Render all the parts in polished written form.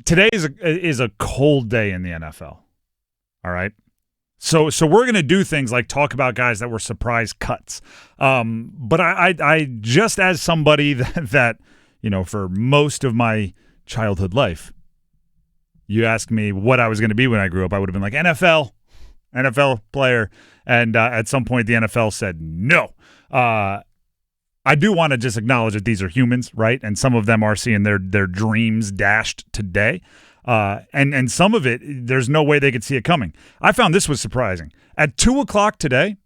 today is a cold day in the NFL. All right. So we're going to do things like talk about guys that were surprise cuts. But I just as somebody that for most of my childhood life, you asked me what I was going to be when I grew up, I would have been like NFL player. And at some point the NFL said no. I do want to just acknowledge that these are humans, right? And some of them are seeing their dreams dashed today. And some of it, there's no way they could see it coming. I found this was surprising. At 2 o'clock today,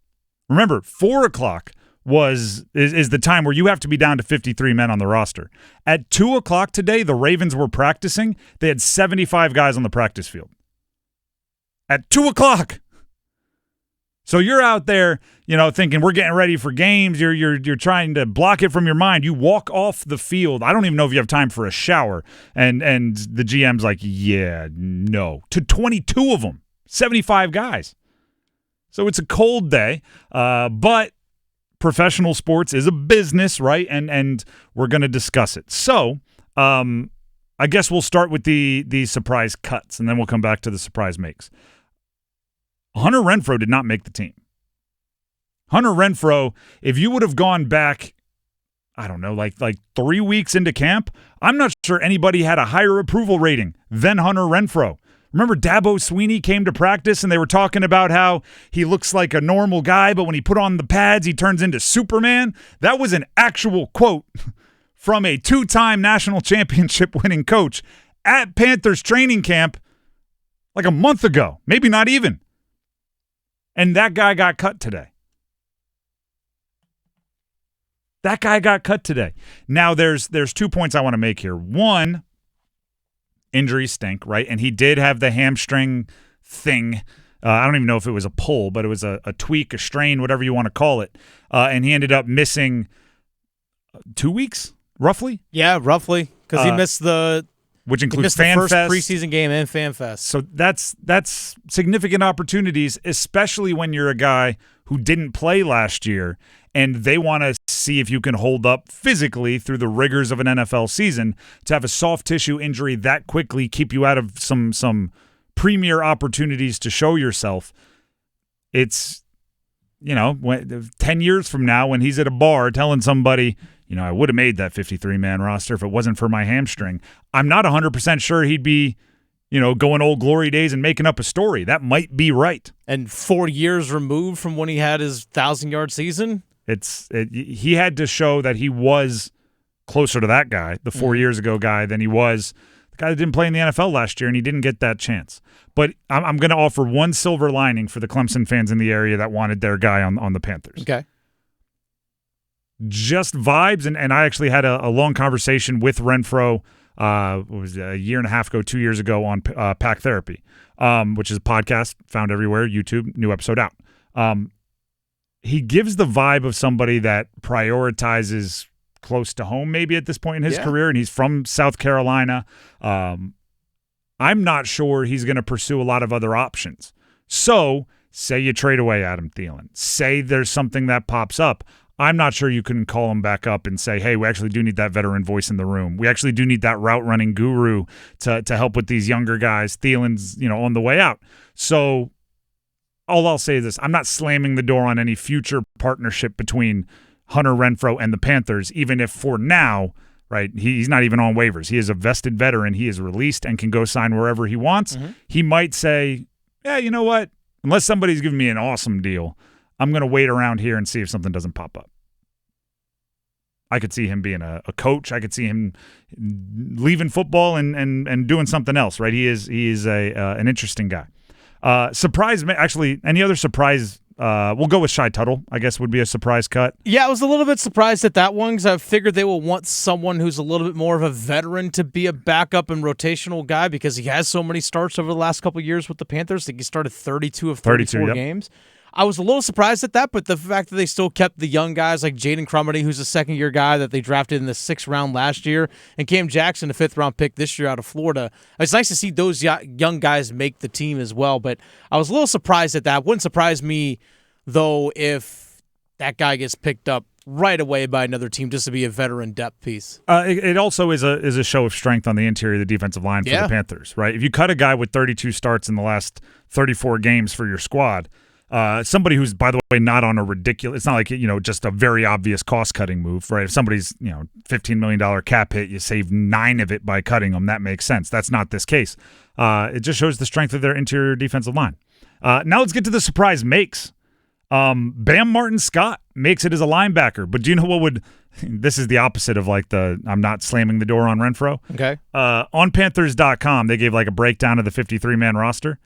remember, 4 o'clock is the time where you have to be down to 53 men on the roster. At 2 o'clock today, the Ravens were practicing. They had 75 guys on the practice field. At 2 o'clock. So you're out there, thinking we're getting ready for games. You're trying to block it from your mind. You walk off the field. I don't even know if you have time for a shower. And the GM's like, yeah, no. To 22 of them, 75 guys. So it's a cold day, but professional sports is a business, right? And we're going to discuss it. So I guess we'll start with the surprise cuts, and then we'll come back to the surprise makes. Hunter Renfrow did not make the team. Hunter Renfrow, if you would have gone back, I don't know, like 3 weeks into camp, I'm not sure anybody had a higher approval rating than Hunter Renfrow. Remember Dabo Sweeney came to practice and they were talking about how he looks like a normal guy, but when he put on the pads, he turns into Superman? That was an actual quote from a 2-time national championship winning coach at Panthers training camp like a month ago, maybe not even. And that guy got cut today. Now, there's 2 points I want to make here. One, injuries stink, right? And he did have the hamstring thing. I don't even know if it was a pull, but it was a tweak, a strain, whatever you want to call it. And he ended up missing 2 weeks, roughly? Yeah, roughly, because he missed which includes the first FanFest. preseason game and FanFest. So that's significant opportunities, especially when you're a guy who didn't play last year and they want to see if you can hold up physically through the rigors of an NFL season. To have a soft tissue injury that quickly keep you out of some premier opportunities to show yourself. It's, 10 years from now when he's at a bar telling somebody, I would have made that 53-man roster if it wasn't for my hamstring. I'm not 100% sure he'd be, going old glory days and making up a story. That might be right. And 4 years removed from when he had his 1,000-yard season? He had to show that he was closer to that guy, the 4 years ago guy, than he was the guy that didn't play in the NFL last year, and he didn't get that chance. But I'm going to offer one silver lining for the Clemson fans in the area that wanted their guy on the Panthers. Okay. Just vibes, and I actually had a long conversation with Renfrow, it was a year and a half ago, 2 years ago on Pack Therapy, which is a podcast found everywhere, YouTube, new episode out. He gives the vibe of somebody that prioritizes close to home maybe at this point in his career, and he's from South Carolina. I'm not sure he's going to pursue a lot of other options. So say you trade away Adam Thielen. Say there's something that pops up. I'm not sure you can call him back up and say, hey, we actually do need that veteran voice in the room. We actually do need that route running guru to help with these younger guys. Thielen's, on the way out. So all I'll say is this. I'm not slamming the door on any future partnership between Hunter Renfrow and the Panthers, even if for now, right, he's not even on waivers. He is a vested veteran. He is released and can go sign wherever he wants. Mm-hmm. He might say, yeah, you know what? Unless somebody's giving me an awesome deal, I'm going to wait around here and see if something doesn't pop up. I could see him being a coach. I could see him leaving football and doing something else, right? He is an interesting guy. Surprise, actually, any other surprise? We'll go with Shy Tuttle, I guess, would be a surprise cut. Yeah, I was a little bit surprised at that one because I figured they will want someone who's a little bit more of a veteran to be a backup and rotational guy because he has so many starts over the last couple of years with the Panthers. I think he started 32 of 34 games. I was a little surprised at that, but the fact that they still kept the young guys like Jaden Crumedy, who's a second-year guy that they drafted in the 6th round last year, and Cam Jackson, a 5th-round pick this year out of Florida. It's nice to see those young guys make the team as well, but I was a little surprised at that. Wouldn't surprise me, though, if that guy gets picked up right away by another team just to be a veteran depth piece. It also is a show of strength on the interior of the defensive line for the Panthers, right? If you cut a guy with 32 starts in the last 34 games for your squad, somebody who's, by the way, not on a ridiculous – it's not like, just a very obvious cost-cutting move, right? If somebody's, $15 million cap hit, you save 9 of it by cutting them, that makes sense. That's not this case. It just shows the strength of their interior defensive line. Now let's get to the surprise makes. Bam Martin Scott makes it as a linebacker, but do you know what would – this is the opposite of like I'm not slamming the door on Renfrow. Okay. On Panthers.com, they gave like a breakdown of the 53-man roster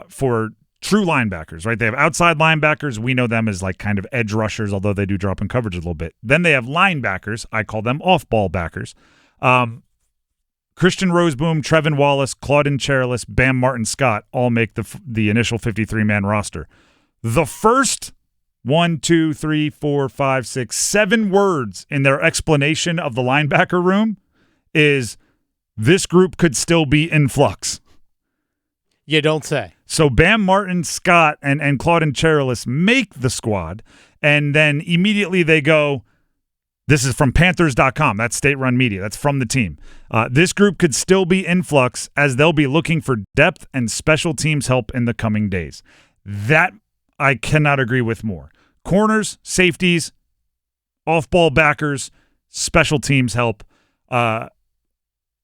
for true linebackers, right? They have outside linebackers. We know them as like kind of edge rushers, although they do drop in coverage a little bit. Then they have linebackers. I call them off-ball backers. Christian Roseboom, Trevin Wallace, Claudin Charolette, Bam Martin Scott all make the initial 53-man roster. The first 7 words in their explanation of the linebacker room is this group could still be in flux. You don't say. So Bam Martin Scott and Claudin Charolette make the squad, and then immediately they go, this is from Panthers.com. That's state-run media. That's from the team. This group could still be in flux as they'll be looking for depth and special teams help in the coming days. That I cannot agree with more. Corners, safeties, off-ball backers, special teams help.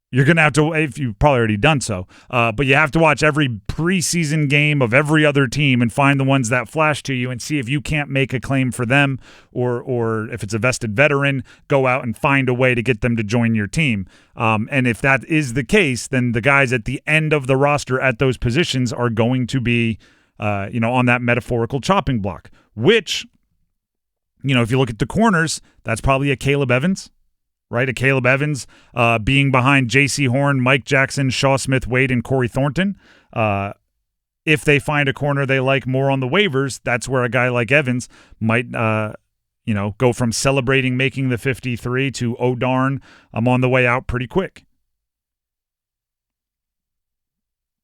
You're going to have to, if you've probably already done so, but you have to watch every preseason game of every other team and find the ones that flash to you and see if you can't make a claim for them or if it's a vested veteran, go out and find a way to get them to join your team. And if that is the case, then the guys at the end of the roster at those positions are going to be on that metaphorical chopping block, which, if you look at the corners, that's probably a Caleb Evans, right? A Caleb Evans being behind J.C. Horn, Mike Jackson, Shaw Smith, Wade, and Corey Thornton. If they find a corner they like more on the waivers, that's where a guy like Evans might, go from celebrating making the 53 to, oh, darn, I'm on the way out pretty quick.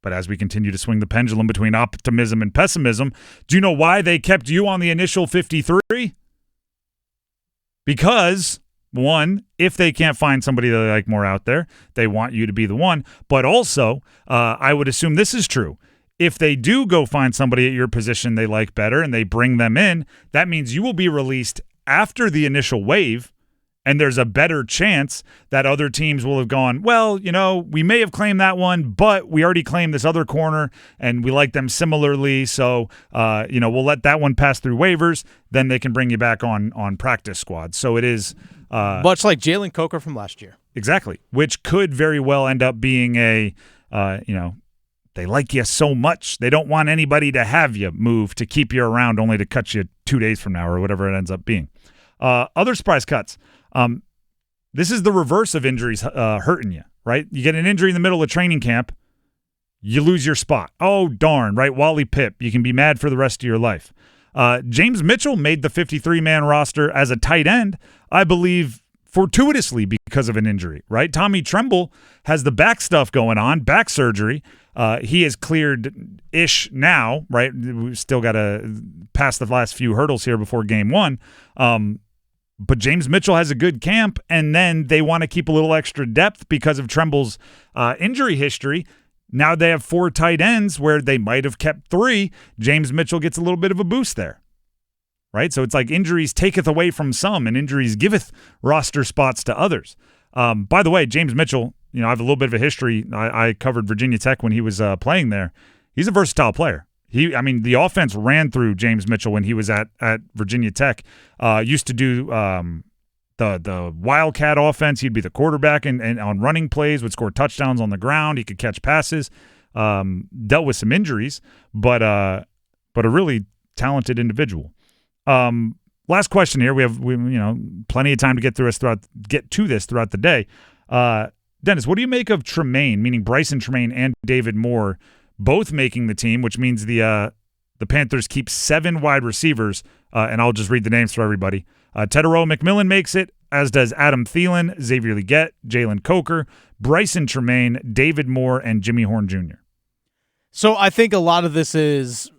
But as we continue to swing the pendulum between optimism and pessimism, do you know why they kept you on the initial 53? Because, one, if they can't find somebody they like more out there, they want you to be the one. But also, I would assume this is true. If they do go find somebody at your position they like better and they bring them in, that means you will be released after the initial wave. And there's a better chance that other teams will have gone, well, we may have claimed that one, but we already claimed this other corner, and we like them similarly. So, we'll let that one pass through waivers. Then they can bring you back on practice squad. So it is much like Jalen Coker from last year. Exactly, which could very well end up being a, they like you so much they don't want anybody to have you move to keep you around, only to cut you 2 days from now or whatever it ends up being. Other surprise cuts. This is the reverse of injuries hurting you, right? You get an injury in the middle of training camp, you lose your spot. Oh, darn, right? Wally Pipp, you can be mad for the rest of your life. James Mitchell made the 53-man roster as a tight end, I believe, fortuitously because of an injury, right? Tommy Tremble has the back stuff going on, back surgery. He is cleared-ish now, right? We've still got to pass the last few hurdles here before game one. But James Mitchell has a good camp, and then they want to keep a little extra depth because of Tremble's injury history. Now they have 4 tight ends where they might have kept 3. James Mitchell gets a little bit of a boost there, right? So it's like injuries taketh away from some, and injuries giveth roster spots to others. By the way, James Mitchell, I have a little bit of a history. I covered Virginia Tech when he was playing there. He's a versatile player. The offense ran through James Mitchell when he was at Virginia Tech. Used to do the Wildcat offense. He'd be the quarterback and on running plays, would score touchdowns on the ground. He could catch passes. Dealt with some injuries, but a really talented individual. Last question here. We have plenty of time to get to this throughout the day. Dennis, what do you make of Tremaine, meaning Bryce Tremaine and David Moore, both making the team, which means the Panthers keep 7 wide receivers, and I'll just read the names for everybody. Tedero McMillan makes it, as does Adam Thielen, Xavier Legette, Jalen Coker, Bryce Tremaine, David Moore, and Jimmy Horn Jr. So I think a lot of this is,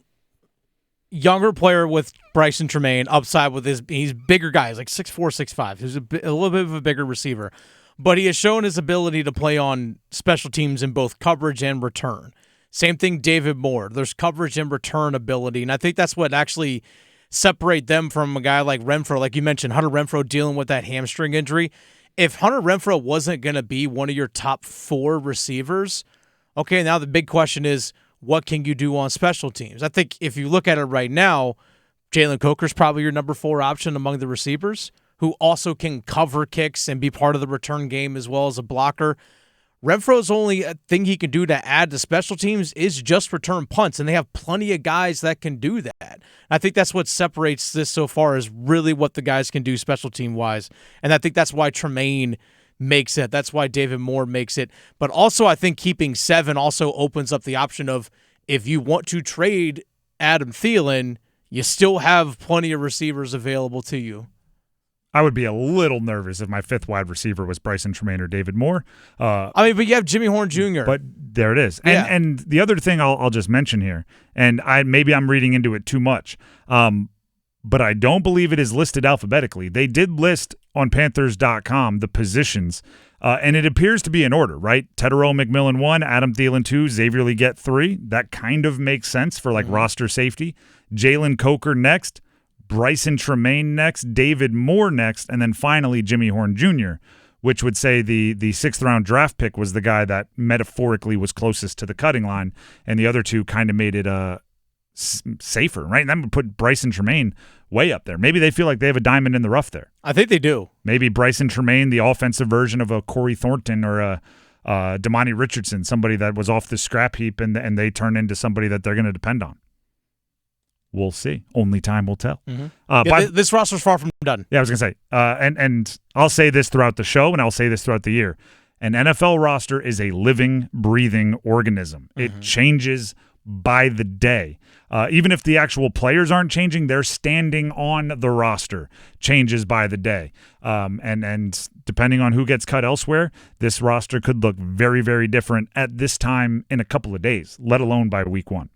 younger player with Bryce and Tremaine, upside with he's bigger guys, like 6'4", 6'5". He's a little bit of a bigger receiver. But he has shown his ability to play on special teams in both coverage and return. Same thing, David Moore. There's coverage and return ability, and I think that's what actually separate them from a guy like Renfrow. Like you mentioned, Hunter Renfrow dealing with that hamstring injury. If Hunter Renfrow wasn't going to be one of your top 4 receivers, okay, now the big question is, what can you do on special teams? I think if you look at it right now, Jalen Coker's probably your number 4 option among the receivers, who also can cover kicks and be part of the return game as well as a blocker. Renfro's only thing he can do to add to special teams is just return punts, and they have plenty of guys that can do that. I think that's what separates this so far, is really what the guys can do special team-wise, and I think that's why Tremaine makes it. That's why David Moore makes it. But also I think keeping 7 also opens up the option of, if you want to trade Adam Thielen, you still have plenty of receivers available to you. I would be a little nervous if my 5th wide receiver was Bryce and Tremaine or David Moore. But you have Jimmy Horn Jr. But there it is. Yeah. And the other thing I'll just mention here, and maybe I'm reading into it too much, but I don't believe it is listed alphabetically. They did list on Panthers.com the positions, and it appears to be in order, right? Tedero McMillan 1, Adam Thielen 2, Xavier Legette 3. That kind of makes sense for roster safety. Jalen Coker next. Bryson Tremaine next, David Moore next, and then finally Jimmy Horn Jr., which would say the 6th-round draft pick was the guy that metaphorically was closest to the cutting line, and the other 2 kind of made it safer, right? And that would put Bryson Tremaine way up there. Maybe they feel like they have a diamond in the rough there. I think they do. Maybe Bryson Tremaine, the offensive version of a Corey Thornton or a Damani Richardson, somebody that was off the scrap heap, and they turn into somebody that they're going to depend on. We'll see. Only time will tell. Mm-hmm. This roster's far from done. Yeah, I was going to say, and I'll say this throughout the show, and I'll say this throughout the year. An NFL roster is a living, breathing organism. It changes by the day. Even if the actual players aren't changing, their standing on the roster changes by the day. And depending on who gets cut elsewhere, this roster could look very, very different at this time in a couple of days, let alone by week 1.